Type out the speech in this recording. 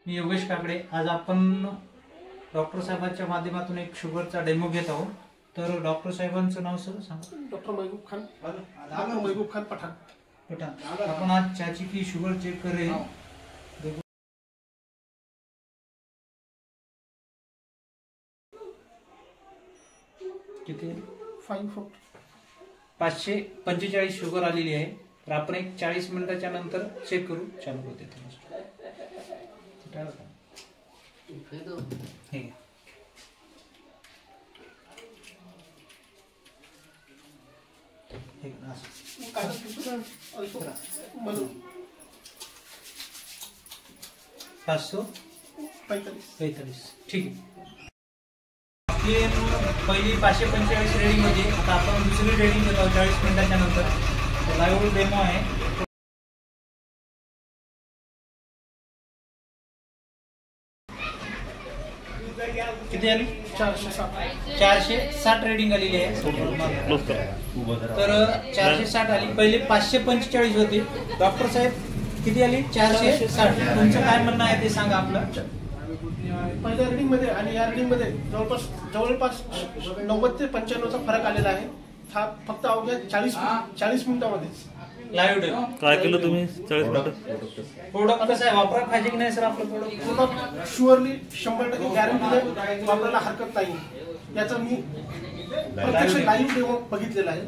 मी योगेश काकडे। आज आपण डॉक्टर साहेबांच्या माध्यमातून एक शुगरचा डेमो घेत आहोत। तर डॉक्टर साहेबांचं नाव सर सांगा। डॉक्टर महबूब खान पठाण। आपण आज चाची की शुगर चेक कर रहे हैं। देखो किती 545 शुगर आलेली आहे। तर आपण एक 40 मिनिटाच्या नंतर चेक करू। चालू होते हे 545 ठीक आहे। आपली पहिली 545 रेडिंग होती। आता आपण दुसरी रेडिंग घेतो 40 मिनिटाच्या नंतर। लाईव्ह डेमो आहे। किती आली? 460 रेडिंग आलेली आहे। तर 460 आली। पहिले 545 होती। डॉक्टर साहेब किती आली? 460। तुमचं काय म्हणणं आहे ते सांगा आपलं। पहिल्या रिडिंग मध्ये आणि या रिडिंग मध्ये जवळपास 90 ते 95चा फरक आलेला आहे। हा फक्त अवघ्या 40 मिनिटांमध्ये। लाईव्ह डेमो काय केलं तुम्ही? 40 मिनिटं प्रोडक्ट कसं आहे, वापरा पाहिजे की नाही सर आपलं प्रोडक्ट? शुअरली 100% गॅरंटी वापरायला हरकत नाही। याचा मी प्रत्यक्ष लाईव्ह डेमो बघितलेला आहे।